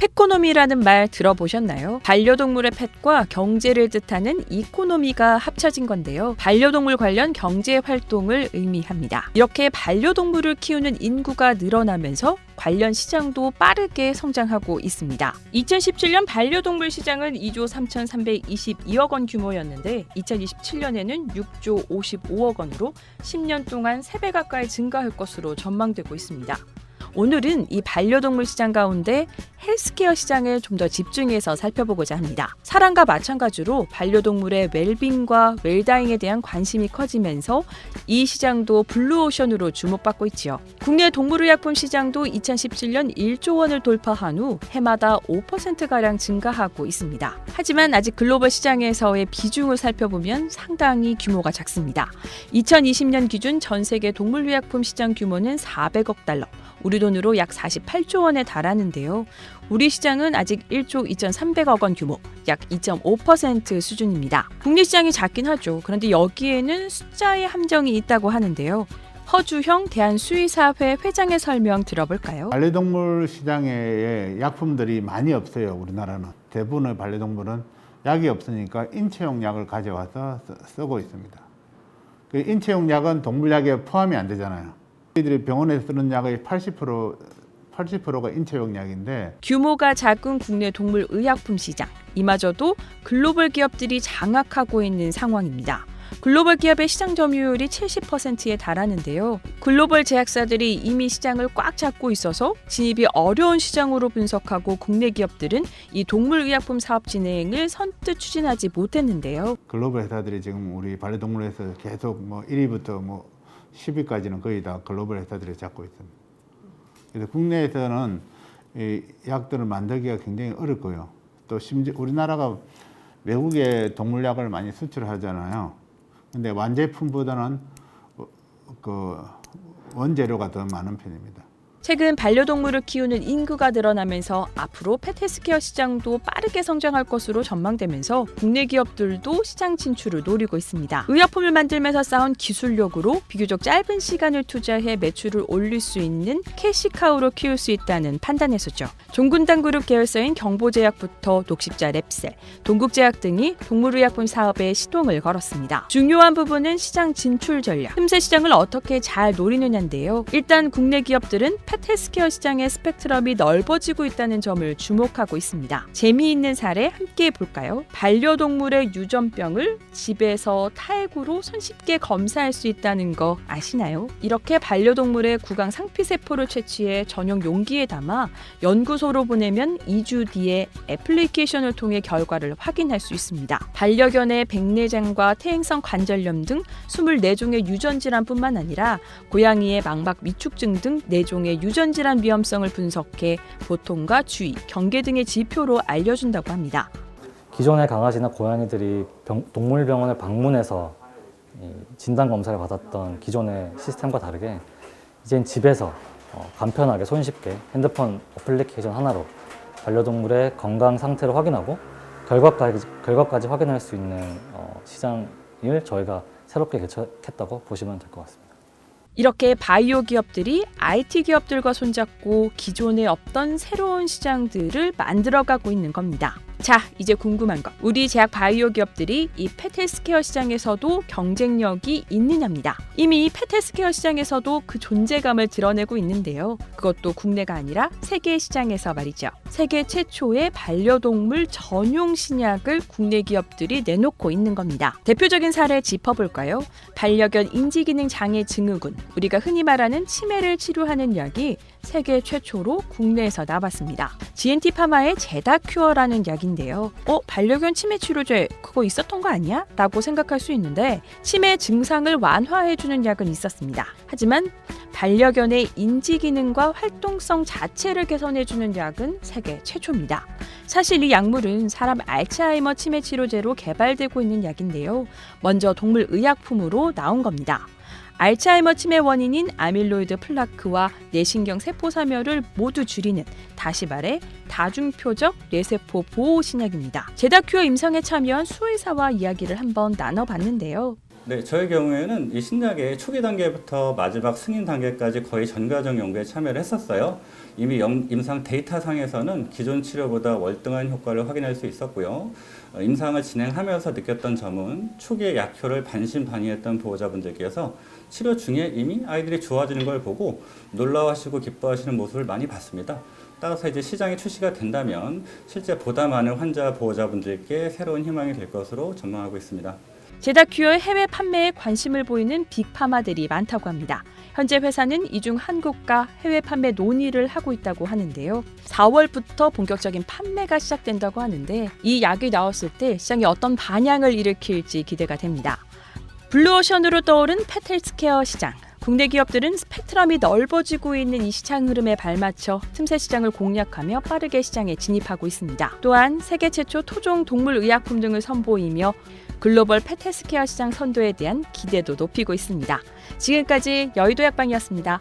펫코노미라는 말 들어보셨나요? 반려동물의 펫과 경제를 뜻하는 이코노미가 합쳐진 건데요. 반려동물 관련 경제 활동을 의미합니다. 이렇게 반려동물을 키우는 인구가 늘어나면서 관련 시장도 빠르게 성장하고 있습니다. 2017년 반려동물 시장은 2조 3,322억 원 규모였는데 2027년에는 6조 55억 원으로 10년 동안 3배 가까이 증가할 것으로 전망되고 있습니다. 오늘은 이 반려동물 시장 가운데 헬스케어 시장을 좀 더 집중해서 살펴보고자 합니다. 사람과 마찬가지로 반려동물의 웰빙과 웰다잉에 대한 관심이 커지면서 이 시장도 블루오션으로 주목받고 있지요. 국내 동물의약품 시장도 2017년 1조 원을 돌파한 후 해마다 5%가량 증가하고 있습니다. 하지만 아직 글로벌 시장에서의 비중을 살펴보면 상당히 규모가 작습니다. 2020년 기준 전 세계 동물의약품 시장 규모는 400억 달러, 우리 돈으로 약 48조 원에 달하는데요. 우리 시장은 아직 1조 2,300억 원 규모, 약 2.5% 수준입니다. 국내 시장이 작긴 하죠. 그런데 여기에는 숫자의 함정이 있다고 하는데요. 허주형 대한수의사회 회장의 설명 들어볼까요? 반려동물 시장에 약품들이 많이 없어요. 우리나라는 대부분의 반려동물은 약이 없으니까 인체용 약을 가져와서 쓰고 있습니다. 그 인체용 약은 동물약에 포함이 안 되잖아요. 저희들이 병원에 쓰는 약의 80%가 인체용 약인데, 규모가 작은 국내 동물 의약품 시장, 이마저도 글로벌 기업들이 장악하고 있는 상황입니다. 글로벌 기업의 시장 점유율이 70%에 달하는데요. 글로벌 제약사들이 이미 시장을 꽉 잡고 있어서 진입이 어려운 시장으로 분석하고 국내 기업들은 이 동물의약품 사업 진행을 선뜻 추진하지 못했는데요. 글로벌 회사들이 지금 우리 반려동물에서 계속 1위부터 10위까지는 거의 다 글로벌 회사들이 잡고 있습니다. 그래서 국내에서는 이 약들을 만들기가 굉장히 어렵고요. 또 심지어 우리나라가 외국에 동물약을 많이 수출하잖아요. 근데 완제품보다는 그 원재료가 더 많은 편입니다. 최근 반려동물을 키우는 인구가 늘어나면서 앞으로 펫헬스케어 시장도 빠르게 성장할 것으로 전망되면서 국내 기업들도 시장 진출을 노리고 있습니다. 의약품을 만들면서 쌓은 기술력으로 비교적 짧은 시간을 투자해 매출을 올릴 수 있는 캐시카우로 키울 수 있다는 판단에서죠. 종군당그룹 계열사인 경보제약부터 녹십자 랩셀, 동국제약 등이 동물의약품 사업에 시동을 걸었습니다. 중요한 부분은 시장 진출 전략, 틈새 시장을 어떻게 잘 노리느냐인데요. 일단 국내 기업들은 펫헬스케어 시장의 스펙트럼이 넓어지고 있다는 점을 주목하고 있습니다. 재미있는 사례 함께 볼까요? 반려동물의 유전병을 집에서 탈구로 손쉽게 검사할 수 있다는 거 아시나요? 이렇게 반려동물의 구강 상피세포를 채취해 전용 용기에 담아 연구소로 보내면 2주 뒤에 애플리케이션을 통해 결과를 확인할 수 있습니다. 반려견의 백내장과 퇴행성 관절염 등 24종의 유전질환뿐만 아니라 고양이의 망막 위축증 등 4종의 유전질환 위험성을 분석해 보통과 주의, 경계 등의 지표로 알려준다고 합니다. 기존의 강아지나 고양이들이 동물병원을 방문해서 진단검사를 받았던 기존의 시스템과 다르게 이젠 집에서 간편하게 손쉽게 핸드폰 어플리케이션 하나로 반려동물의 건강 상태를 확인하고 결과까지 확인할 수 있는 시장을 저희가 새롭게 개척했다고 보시면 될 것 같습니다. 이렇게 바이오 기업들이 IT 기업들과 손잡고 기존에 없던 새로운 시장들을 만들어가고 있는 겁니다. 자, 이제 궁금한 것. 우리 제약 바이오 기업들이 이 펫헬스케어 시장에서도 경쟁력이 있느냐입니다. 이미 펫헬스케어 시장에서도 그 존재감을 드러내고 있는데요. 그것도 국내가 아니라 세계 시장에서 말이죠. 세계 최초의 반려동물 전용 신약을 국내 기업들이 내놓고 있는 겁니다. 대표적인 사례 짚어볼까요? 반려견 인지기능 장애 증후군, 우리가 흔히 말하는 치매를 치료하는 약이 세계 최초로 국내에서 나왔습니다. GNT 파마의 제다큐어라는 약인데요. 반려견 치매 치료제 그거 있었던 거 아니야? 라고 생각할 수 있는데 치매 증상을 완화해주는 약은 있었습니다. 하지만 반려견의 인지기능과 활동성 자체를 개선해주는 약은 세계 최초입니다. 사실 이 약물은 사람 알츠하이머 치매 치료제로 개발되고 있는 약인데요. 먼저 동물의약품으로 나온 겁니다. 알츠하이머 치매 원인인 아밀로이드 플라크와 뇌신경 세포 사멸을 모두 줄이는, 다시 말해 다중표적 뇌세포 보호 신약입니다. 제다큐어 임상에 참여한 수의사와 이야기를 한번 나눠봤는데요. 네, 저의 경우에는 이 신약의 초기 단계부터 마지막 승인 단계까지 거의 전과정 연구에 참여를 했었어요. 이미 임상 데이터상에서는 기존 치료보다 월등한 효과를 확인할 수 있었고요. 임상을 진행하면서 느꼈던 점은 초기에 약효를 반신반의했던 보호자분들께서 치료 중에 이미 아이들이 좋아지는 걸 보고 놀라워하시고 기뻐하시는 모습을 많이 봤습니다. 따라서 이제 시장에 출시가 된다면 실제 보다 많은 환자 보호자분들께 새로운 희망이 될 것으로 전망하고 있습니다. 제다큐어의 해외 판매에 관심을 보이는 빅파마들이 많다고 합니다. 현재 회사는 이중 한국과 해외 판매 논의를 하고 있다고 하는데요. 4월부터 본격적인 판매가 시작된다고 하는데 이 약이 나왔을 때 시장에 어떤 반향을 일으킬지 기대가 됩니다. 블루오션으로 떠오른 펫헬스케어 시장. 국내 기업들은 스펙트럼이 넓어지고 있는 이 시장 흐름에 발맞춰 틈새 시장을 공략하며 빠르게 시장에 진입하고 있습니다. 또한 세계 최초 토종 동물 의약품 등을 선보이며 글로벌 펫헬스케어 시장 선도에 대한 기대도 높이고 있습니다. 지금까지 여의도 약방이었습니다.